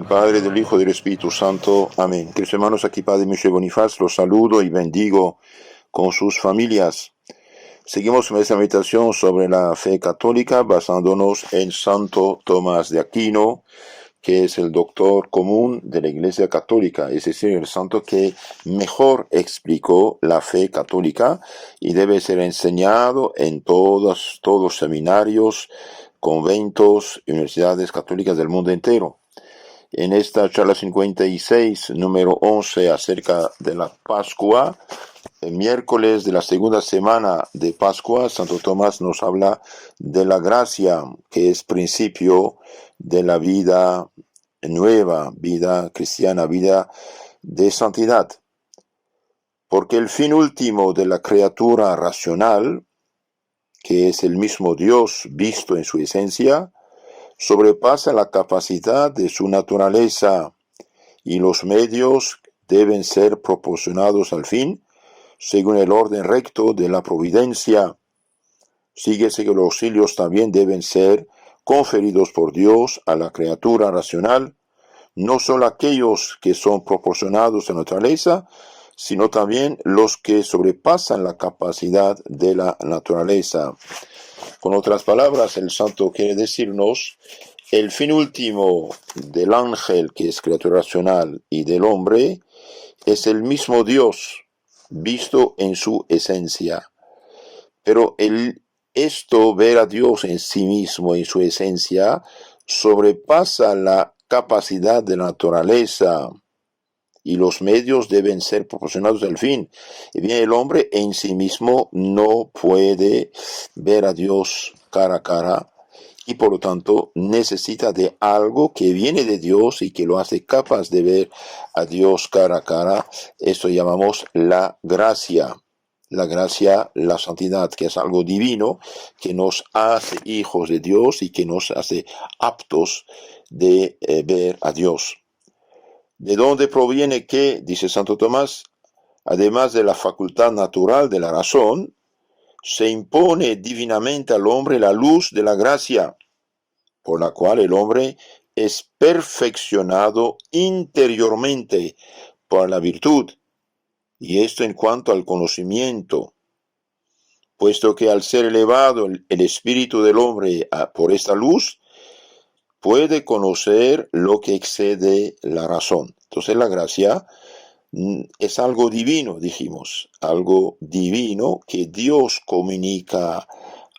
Padre, del Hijo y del Espíritu Santo. Amén. Queridos hermanos, aquí Padre Michel Bonifaz, los saludo y bendigo con sus familias. Seguimos nuestra meditación sobre la fe católica basándonos en Santo Tomás de Aquino, que es el doctor común de la Iglesia Católica, es decir, el santo que mejor explicó la fe católica y debe ser enseñado en todos los seminarios, conventos y universidades católicas del mundo entero. En esta charla 56, número 11, acerca de la Pascua, el miércoles de la segunda semana de Pascua, Santo Tomás nos habla de la gracia, que es principio de la vida nueva, vida cristiana, vida de santidad. Porque el fin último de la criatura racional, que es el mismo Dios visto en su esencia, sobrepasa la capacidad de su naturaleza y los medios deben ser proporcionados al fin según el orden recto de la providencia. Síguese que los auxilios también deben ser conferidos por Dios a la criatura racional, no solo aquellos que son proporcionados a la naturaleza, sino también los que sobrepasan la capacidad de la naturaleza. Con otras palabras, el santo quiere decirnos, el fin último del ángel, que es criatura racional, y del hombre, es el mismo Dios, visto en su esencia. Pero esto, ver a Dios en sí mismo, en su esencia, sobrepasa la capacidad de la naturaleza, y los medios deben ser proporcionados al fin. Y bien, el hombre en sí mismo no puede ver a Dios cara a cara, y por lo tanto necesita de algo que viene de Dios y que lo hace capaz de ver a Dios cara a cara. Esto llamamos la gracia. La gracia, la santidad, que es algo divino, que nos hace hijos de Dios y que nos hace aptos de ver a Dios. ¿De dónde proviene que, dice Santo Tomás, además de la facultad natural de la razón, se impone divinamente al hombre la luz de la gracia, por la cual el hombre es perfeccionado interiormente por la virtud, y esto en cuanto al conocimiento, puesto que al ser elevado el espíritu del hombre por esta luz, puede conocer lo que excede la razón. Entonces la gracia es algo divino, dijimos, algo divino que Dios comunica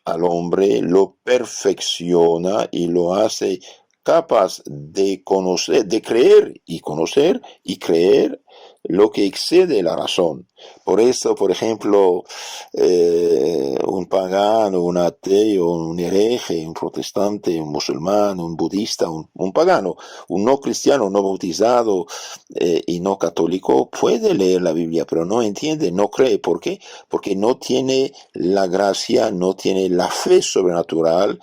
al hombre, lo perfecciona y lo hace capaz de conocer, de creer y conocer y creer lo que excede la razón. Por eso, por ejemplo, un pagano, un ateo, un hereje, un protestante, un musulmán, un budista, un pagano, un no cristiano, no bautizado y no católico puede leer la Biblia, pero no entiende, no cree. ¿Por qué? Porque no tiene la gracia, no tiene la fe sobrenatural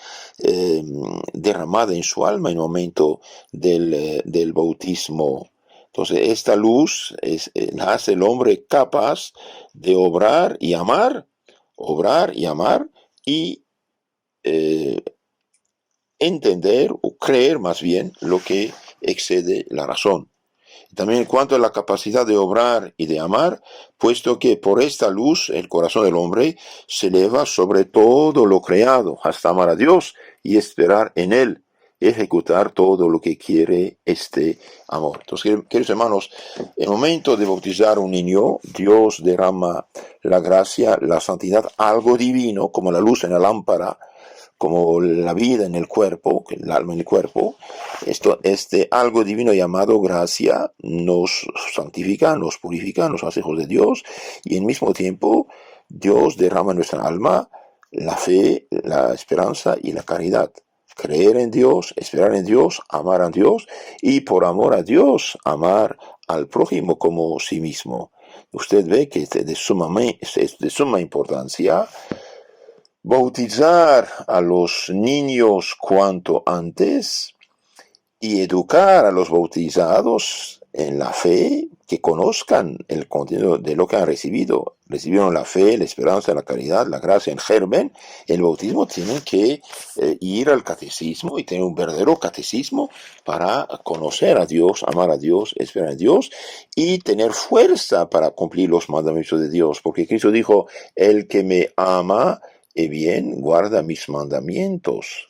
derramada en su alma en el momento del bautismo. Entonces, esta luz hace el hombre capaz de obrar y amar y entender o creer más bien lo que excede la razón. También en cuanto a la capacidad de obrar y de amar, puesto que por esta luz el corazón del hombre se eleva sobre todo lo creado, hasta amar a Dios y esperar en Él, ejecutar todo lo que quiere este amor. Entonces, queridos hermanos, en el momento de bautizar a un niño, Dios derrama la gracia, la santidad, algo divino, como la luz en la lámpara, como la vida en el cuerpo, el alma en el cuerpo. Algo divino llamado gracia nos santifica, nos purifica, nos hace hijos de Dios, y al mismo tiempo Dios derrama en nuestra alma la fe, la esperanza y la caridad. Creer en Dios, esperar en Dios, amar a Dios, y por amor a Dios, amar al prójimo como sí mismo. Usted ve que es de suma importancia bautizar a los niños cuanto antes y educar a los bautizados en la fe, que conozcan el contenido de lo que han recibido. Recibieron la fe, la esperanza, la caridad, la gracia en germen. El bautismo tiene que ir al catecismo y tener un verdadero catecismo para conocer a Dios, amar a Dios, esperar a Dios y tener fuerza para cumplir los mandamientos de Dios. Porque Cristo dijo, el que me ama, bien, guarda mis mandamientos,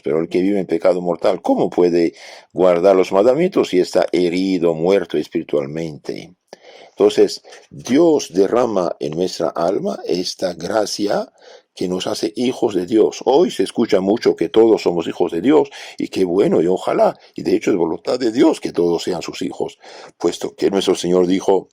pero el que vive en pecado mortal, ¿cómo puede guardar los mandamientos si está herido, muerto espiritualmente? Entonces, Dios derrama en nuestra alma esta gracia que nos hace hijos de Dios. Hoy se escucha mucho que todos somos hijos de Dios, y qué bueno, y ojalá, y de hecho es voluntad de Dios que todos sean sus hijos, puesto que nuestro Señor dijo,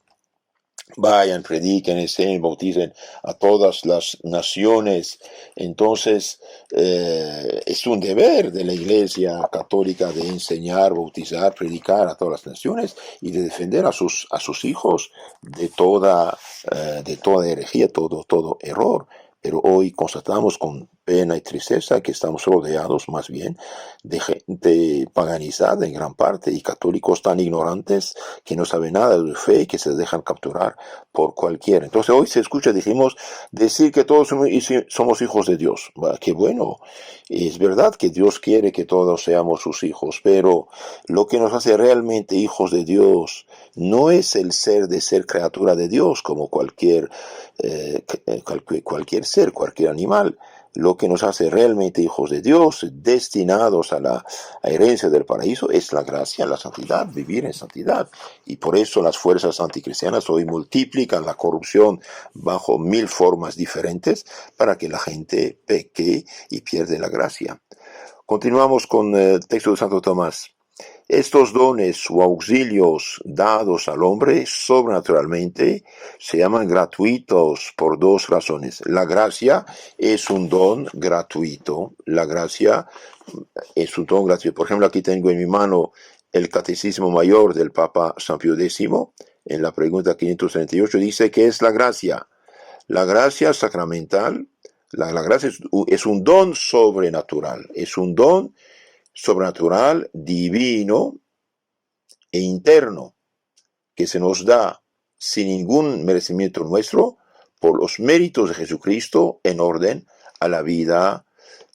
vayan, prediquen, enseñen, bauticen a todas las naciones. Entonces, es un deber de la Iglesia Católica de enseñar, bautizar, predicar a todas las naciones y de defender a sus hijos de toda herejía, todo error. Pero hoy constatamos con pena y tristeza que estamos rodeados más bien de gente paganizada en gran parte y católicos tan ignorantes que no saben nada de fe y que se dejan capturar por cualquiera. Entonces hoy se escucha, dijimos, decir que todos somos hijos de Dios. Qué bueno, es verdad que Dios quiere que todos seamos sus hijos, pero lo que nos hace realmente hijos de Dios no es el ser criatura de Dios como cualquier ser, cualquier animal. Lo que nos hace realmente hijos de Dios, destinados a la herencia del paraíso, es la gracia, la santidad, vivir en santidad. Y por eso las fuerzas anticristianas hoy multiplican la corrupción bajo 1000 formas diferentes para que la gente peque y pierde la gracia. Continuamos con el texto de Santo Tomás. Estos dones o auxilios dados al hombre sobrenaturalmente se llaman gratuitos por dos razones. La gracia es un don gratuito. La gracia es un don gratuito. Por ejemplo, aquí tengo en mi mano el Catecismo Mayor del Papa San Pío X. En la pregunta 538 dice que es la gracia. La gracia sacramental, la gracia es un don sobrenatural. Es un don sobrenatural, divino e interno, que se nos da sin ningún merecimiento nuestro por los méritos de Jesucristo en orden a la vida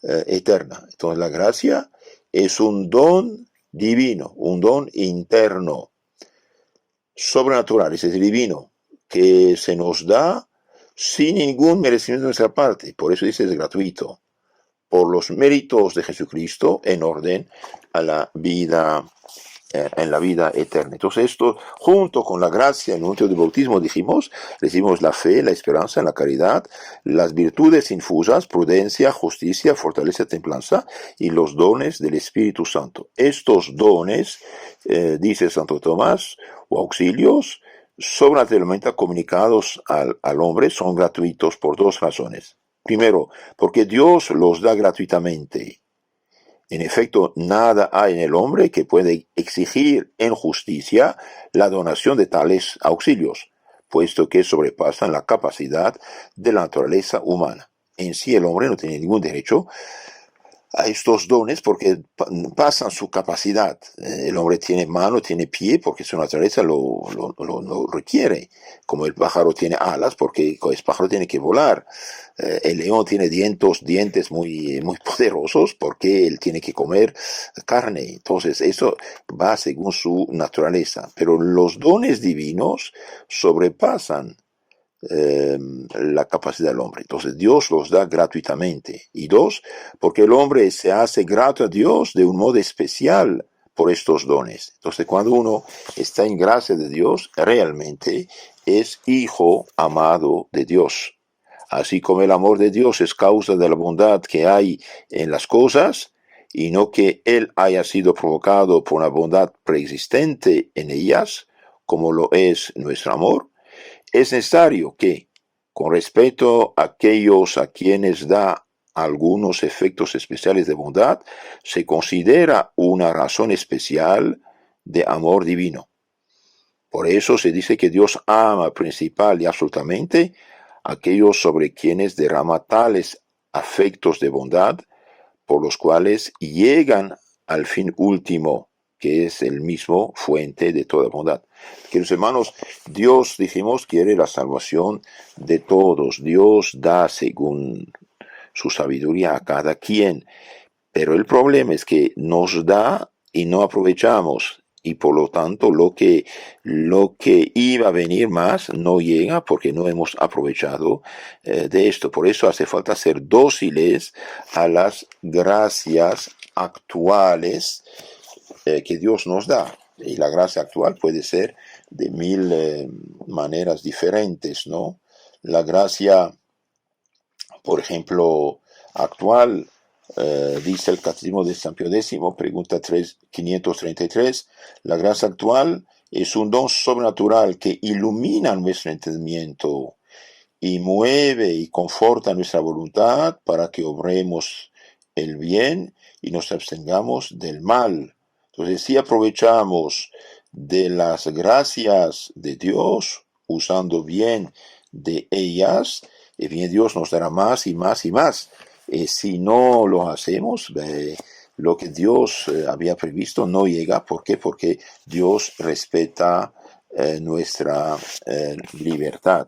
eterna. Entonces la gracia es un don divino, un don interno, sobrenatural, es decir, divino, que se nos da sin ningún merecimiento de nuestra parte. Por eso dice es gratuito, por los méritos de Jesucristo en orden a la vida en la vida eterna. Entonces esto, junto con la gracia en el momento del bautismo, dijimos, recibimos la fe, la esperanza, la caridad, las virtudes infusas, prudencia, justicia, fortaleza, templanza y los dones del Espíritu Santo. Estos dones, dice Santo Tomás, o auxilios, sobrenaturalmente comunicados al hombre, son gratuitos por dos razones. Primero, porque Dios los da gratuitamente. En efecto, nada hay en el hombre que puede exigir en justicia la donación de tales auxilios, puesto que sobrepasan la capacidad de la naturaleza humana. En sí el hombre no tiene ningún derecho a estos dones porque pasan su capacidad. El hombre tiene mano, tiene pie porque su naturaleza lo requiere. Como el pájaro tiene alas porque el pájaro tiene que volar. El león tiene dientes muy poderosos porque él tiene que comer carne. Entonces eso va según su naturaleza. Pero los dones divinos sobrepasan la capacidad del hombre. Entonces Dios los da gratuitamente. Y dos, porque el hombre se hace grato a Dios de un modo especial por estos dones. Entonces cuando uno está en gracia de Dios, realmente es hijo amado de Dios. Así como el amor de Dios es causa de la bondad que hay en las cosas, y no que Él haya sido provocado por una bondad preexistente en ellas, como lo es nuestro amor, es necesario que, con respecto a aquellos a quienes da algunos efectos especiales de bondad, se considera una razón especial de amor divino. Por eso se dice que Dios ama principal y absolutamente a aquellos sobre quienes derrama tales afectos de bondad, por los cuales llegan al fin último, que es el mismo fuente de toda bondad. Queridos hermanos, Dios, dijimos, quiere la salvación de todos. Dios da según su sabiduría a cada quien. Pero el problema es que nos da y no aprovechamos. Y por lo tanto lo que iba a venir más no llega porque no hemos aprovechado de esto. Por eso hace falta ser dóciles a las gracias actuales que Dios nos da. Y la gracia actual puede ser de mil maneras diferentes, ¿no? La gracia, por ejemplo, actual, dice el Catecismo de San Pío X, pregunta 533, la gracia actual es un don sobrenatural que ilumina nuestro entendimiento y mueve y conforta nuestra voluntad para que obremos el bien y nos abstengamos del mal. Entonces, si aprovechamos de las gracias de Dios, usando bien de ellas, bien Dios nos dará más y más y más. Si no lo hacemos, lo que Dios había previsto no llega. ¿Por qué? Porque Dios respeta nuestra libertad.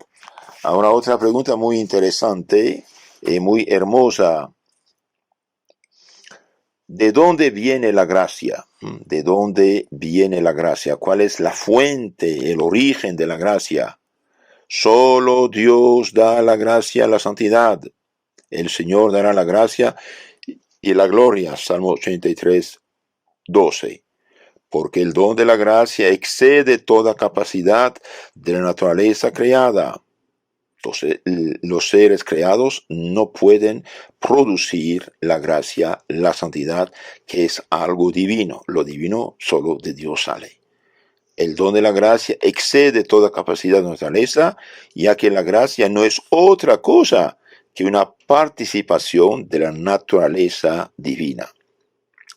Ahora otra pregunta muy interesante y muy hermosa. ¿De dónde viene la gracia? ¿De dónde viene la gracia? ¿Cuál es la fuente, el origen de la gracia? Solo Dios da la gracia, la santidad. El Señor dará la gracia y la gloria. Salmo 83, 12. Porque el don de la gracia excede toda capacidad de la naturaleza creada. Entonces, los seres creados no pueden producir la gracia, la santidad, que es algo divino. Lo divino solo de Dios sale. El don de la gracia excede toda capacidad de la naturaleza, ya que la gracia no es otra cosa que una participación de la naturaleza divina.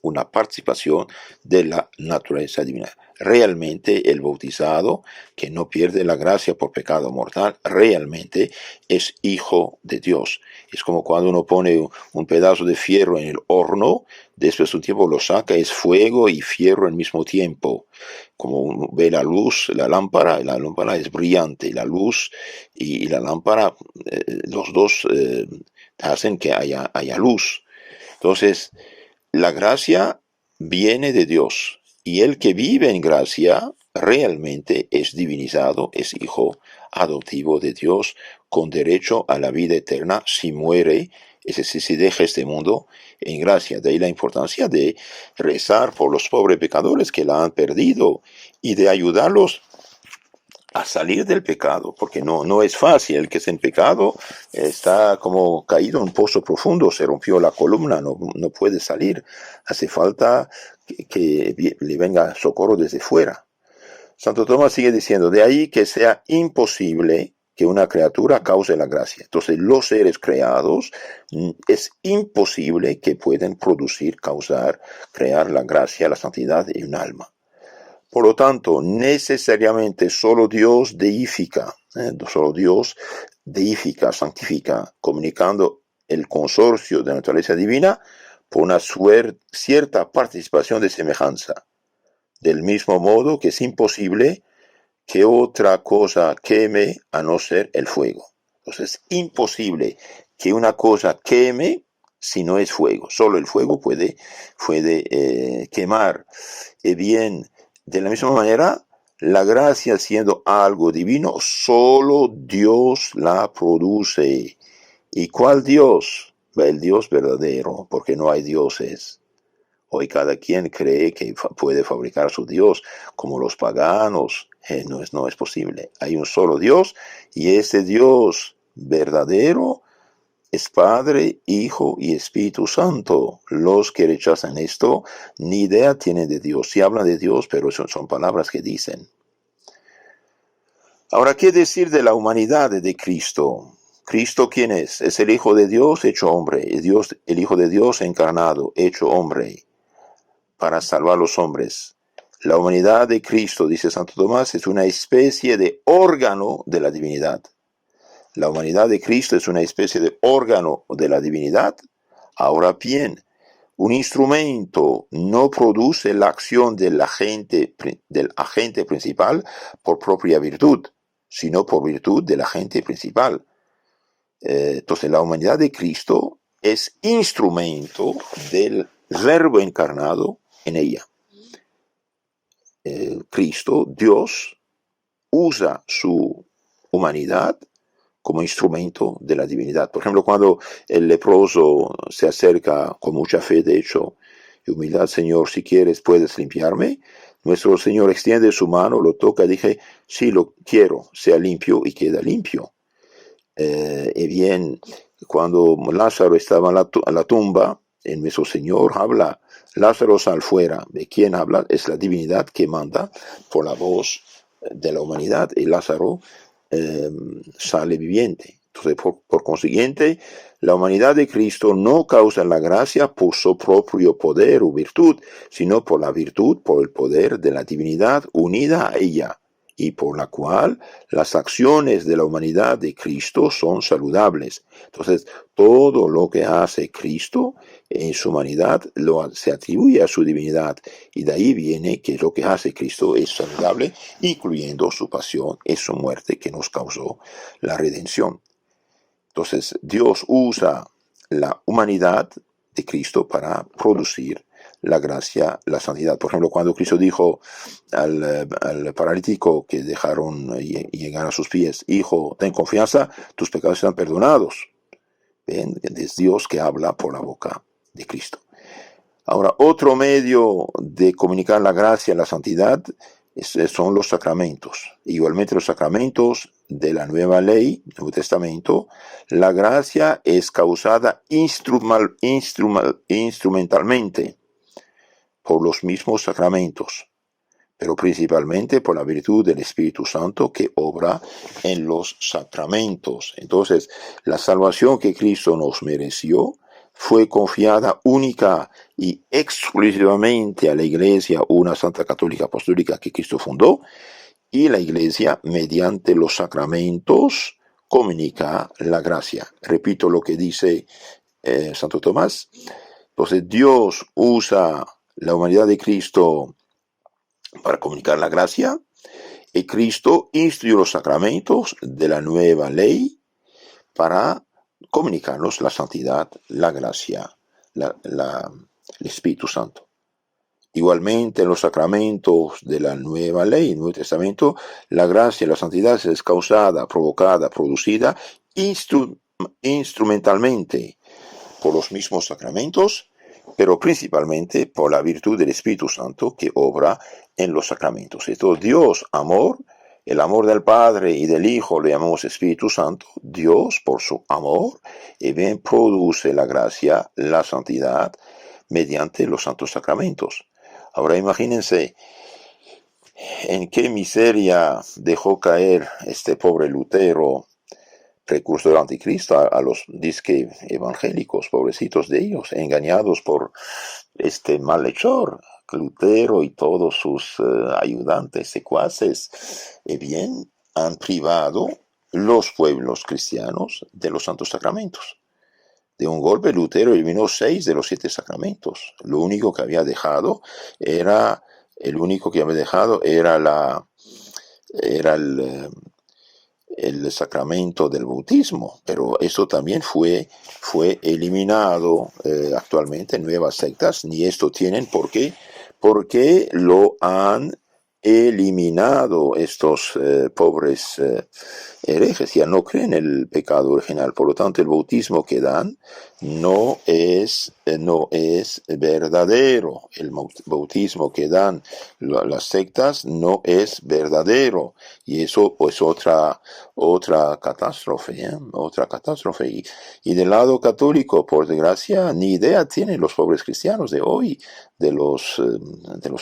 Una participación de la naturaleza divina. Realmente el bautizado, que no pierde la gracia por pecado mortal, realmente es hijo de Dios. Es como cuando uno pone un pedazo de fierro en el horno, después de un tiempo lo saca, es fuego y fierro al mismo tiempo. Como uno ve la luz, la lámpara es brillante, la luz y la lámpara, los dos hacen que haya luz. Entonces, la gracia viene de Dios y el que vive en gracia realmente es divinizado, es hijo adoptivo de Dios con derecho a la vida eterna si muere, es decir, si deja este mundo en gracia. De ahí la importancia de rezar por los pobres pecadores que la han perdido y de ayudarlos a salir del pecado, porque no es fácil. El que es en pecado está como caído en un pozo profundo, se rompió la columna, no puede salir. Hace falta que le venga socorro desde fuera. Santo Tomás sigue diciendo, de ahí que sea imposible que una criatura cause la gracia. Entonces, los seres creados es imposible que puedan producir, causar, crear la gracia, la santidad de un alma. Por lo tanto, necesariamente solo Dios deifica, santifica, comunicando el consorcio de la naturaleza divina por una cierta participación de semejanza. Del mismo modo que es imposible que otra cosa queme a no ser el fuego. Entonces es imposible que una cosa queme si no es fuego. Solo el fuego puede quemar. Bien, de la misma manera, la gracia siendo algo divino, solo Dios la produce. ¿Y cuál Dios? El Dios verdadero, porque no hay dioses. Hoy cada quien cree que puede fabricar su Dios, como los paganos. No es posible. Hay un solo Dios, y ese Dios verdadero es Padre, Hijo y Espíritu Santo. Los que rechazan esto, ni idea tienen de Dios. Sí hablan de Dios, pero son palabras que dicen. Ahora, ¿qué decir de la humanidad de Cristo? ¿Cristo quién es? Es el Hijo de Dios hecho hombre. El Hijo de Dios encarnado, hecho hombre, para salvar a los hombres. La humanidad de Cristo, dice Santo Tomás, es una especie de órgano de la divinidad. La humanidad de Cristo es una especie de órgano de la divinidad. Ahora bien, Un instrumento no produce la acción del agente principal por propia virtud, sino por virtud del agente principal. Entonces la humanidad de Cristo es instrumento del Verbo encarnado en ella. Cristo, Dios, usa su humanidad como instrumento de la divinidad. Por ejemplo, cuando el leproso se acerca con mucha fe, de hecho, y humildad, Señor, si quieres puedes limpiarme, nuestro Señor extiende su mano, lo toca y dice, sí, lo quiero, sea limpio, y queda limpio. Y bien, cuando Lázaro estaba en la tumba, en nuestro Señor habla, Lázaro sal fuera. ¿De quién habla? Es la divinidad que manda por la voz de la humanidad, y Lázaro sale viviente. Entonces, por consiguiente, la humanidad de Cristo no causa la gracia por su propio poder o virtud, sino por la virtud, por el poder de la divinidad unida a ella, y por la cual las acciones de la humanidad de Cristo son saludables. Entonces, todo lo que hace Cristo en su humanidad se atribuye a su divinidad, y de ahí viene que lo que hace Cristo es saludable, incluyendo su pasión y su muerte que nos causó la redención. Entonces, Dios usa la humanidad de Cristo para producir la gracia, la santidad. Por ejemplo, cuando Cristo dijo al paralítico que dejaron llegar a sus pies, hijo, ten confianza, tus pecados serán perdonados. ¿Ven? Es Dios que habla por la boca de Cristo. Ahora, otro medio de comunicar la gracia, la santidad, son los sacramentos. Igualmente los sacramentos de la nueva ley, Nuevo Testamento, la gracia es causada instrumentalmente por los mismos sacramentos, pero principalmente por la virtud del Espíritu Santo que obra en los sacramentos. Entonces, la salvación que Cristo nos mereció fue confiada única y exclusivamente a la Iglesia, una Santa Católica Apostólica que Cristo fundó, y la Iglesia, mediante los sacramentos, comunica la gracia. Repito lo que dice Santo Tomás. Entonces, Dios usa la humanidad de Cristo para comunicar la gracia, y Cristo instituyó los sacramentos de la nueva ley para comunicarnos la santidad, la gracia, el Espíritu Santo. Igualmente en los sacramentos de la nueva ley, el Nuevo Testamento, la gracia y la santidad es causada, provocada, producida instrumentalmente por los mismos sacramentos, pero principalmente por la virtud del Espíritu Santo que obra en los sacramentos. Entonces, Dios, amor, el amor del Padre y del Hijo le llamamos Espíritu Santo. Dios, por su amor, y bien produce la gracia, la santidad, mediante los santos sacramentos. Ahora imagínense en qué miseria dejó caer este pobre Lutero, precursor del anticristo, a los disque evangélicos, pobrecitos de ellos, engañados por este malhechor, Lutero y todos sus ayudantes, secuaces, bien, han privado los pueblos cristianos de los santos sacramentos. De un golpe, Lutero eliminó 6 de los 7 sacramentos. Lo único que había dejado era el sacramento del bautismo, pero eso también fue eliminado actualmente en nuevas sectas, ni esto tienen por qué, porque lo han eliminado estos pobres herejes, ya no creen el pecado original, por lo tanto el bautismo que dan no es verdadero, el bautismo que dan las sectas no es verdadero, y eso es otra catástrofe, otra catástrofe. Y del lado católico, por desgracia, ni idea tienen los pobres cristianos de hoy de los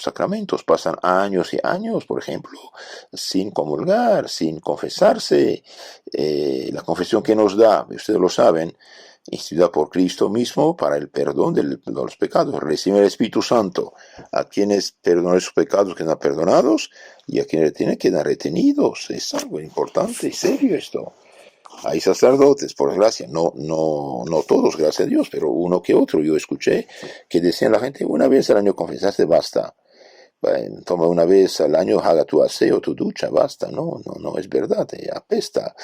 sacramentos. Pasan años y años, por ejemplo, sin comulgar, sin confesarse. La confesión que nos da, ustedes lo saben, instituida por Cristo mismo para el perdón de los pecados. Recibe el Espíritu Santo. A quienes perdonan sus pecados quedan perdonados, y a quienes retienen quedan retenidos. Es algo importante y serio esto. Hay sacerdotes, por desgracia, no todos, gracias a Dios, pero uno que otro. Yo escuché que decían la gente, una vez al año confesarse basta. Toma una vez al año, haga tu aseo, tu ducha, basta. No es verdad, apesta.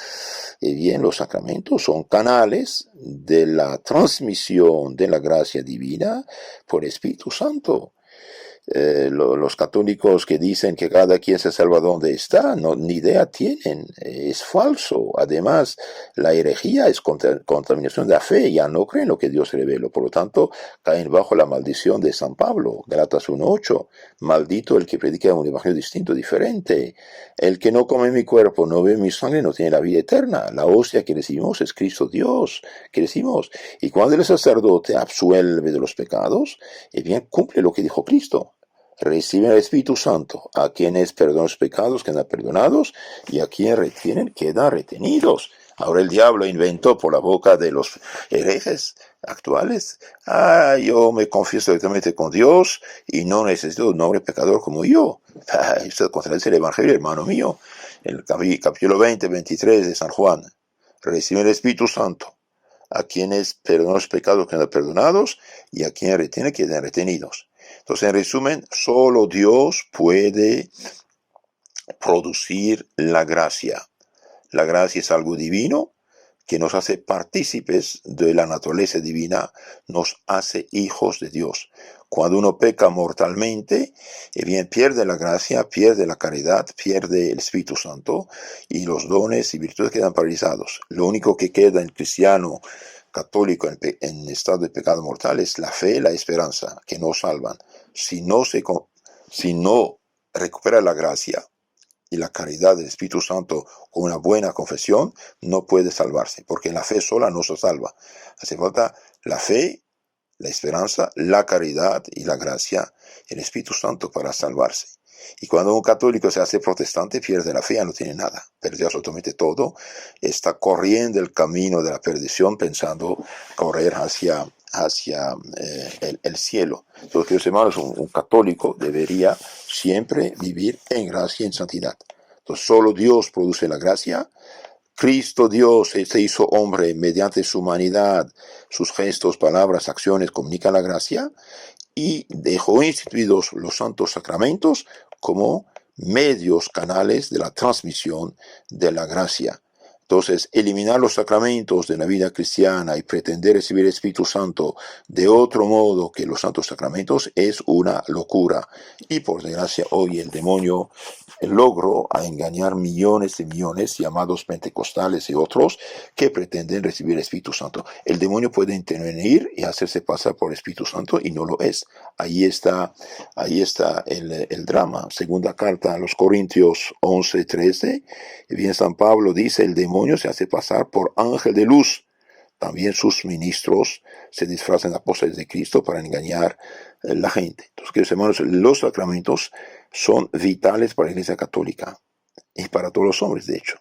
Y bien, los sacramentos son canales de la transmisión de la gracia divina por Espíritu Santo. Los católicos que dicen que cada quien se salva donde está, ni idea tienen, es falso. Además, la herejía es contaminación de la fe, ya no creen lo que Dios reveló, por lo tanto, caen bajo la maldición de San Pablo, Gálatas 1:8, maldito el que predica un evangelio distinto, diferente. El que no come mi cuerpo, no bebe mi sangre, no tiene la vida eterna. La hostia que recibimos es Cristo Dios, que recibimos. Y cuando el sacerdote absuelve de los pecados, bien cumple lo que dijo Cristo. Reciben el Espíritu Santo. A quienes perdonan los pecados quedan perdonados, y a quienes retienen quedan retenidos. Ahora el diablo inventó por la boca de los herejes actuales: yo me confieso directamente con Dios y no necesito un hombre pecador como yo. Esto contradice el Evangelio, hermano mío. En el capítulo 20-23 de San Juan: reciben el Espíritu Santo. A quienes perdonan los pecados quedan perdonados, y a quienes retienen quedan retenidos. Entonces, en resumen, solo Dios puede producir la gracia. La gracia es algo divino que nos hace partícipes de la naturaleza divina, nos hace hijos de Dios. Cuando uno peca mortalmente, bien pierde la gracia, pierde la caridad, pierde el Espíritu Santo, y los dones y virtudes quedan paralizados. Lo único que queda en cristiano católico en estado de pecado mortal es la fe y la esperanza, que nos salvan. Si no recupera la gracia y la caridad del Espíritu Santo con una buena confesión, no puede salvarse, porque la fe sola no se salva. Hace falta la fe, la esperanza, la caridad y la gracia, el Espíritu Santo para salvarse. Y cuando un católico se hace protestante, pierde la fe, ya no tiene nada, perdió absolutamente todo, está corriendo el camino de la perdición, pensando correr hacia el cielo. Entonces, queridos hermanos, un católico debería siempre vivir en gracia y en santidad. Entonces, solo Dios produce la gracia. Cristo Dios se hizo hombre mediante su humanidad, sus gestos, palabras, acciones comunican la gracia, y dejó instituidos los santos sacramentos como medios, canales de la transmisión de la gracia. Entonces, eliminar los sacramentos de la vida cristiana y pretender recibir el Espíritu Santo de otro modo que los santos sacramentos es una locura. Y por desgracia, hoy el demonio logró engañar millones de millones, llamados pentecostales y otros, que pretenden recibir el Espíritu Santo. El demonio puede intervenir y hacerse pasar por el Espíritu Santo, y no lo es. Ahí está el drama. Segunda carta a los Corintios 11:13. Bien, San Pablo dice: el demonio se hace pasar por ángel de luz. También sus ministros se disfrazan de apóstoles de Cristo para engañar a la gente. Entonces, queridos hermanos, los sacramentos son vitales para la Iglesia Católica y para todos los hombres, de hecho.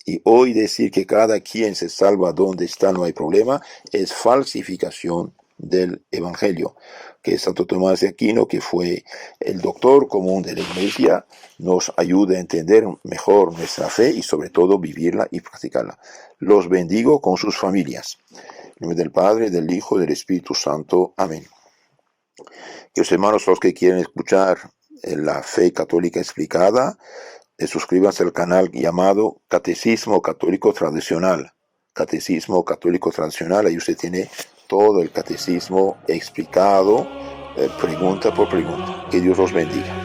Y hoy decir que cada quien se salva donde está, no hay problema, es falsificación del Evangelio. Que Santo Tomás de Aquino, que fue el doctor común de la Iglesia, nos ayude a entender mejor nuestra fe y sobre todo vivirla y practicarla. Los bendigo con sus familias. En nombre del Padre, del Hijo y del Espíritu Santo. Amén. Queridos hermanos, los que quieren escuchar la fe católica explicada, suscríbanse al canal llamado Catecismo Católico Tradicional. Catecismo Católico Tradicional, ahí usted tiene todo el catecismo explicado, pregunta por pregunta. Que Dios los bendiga.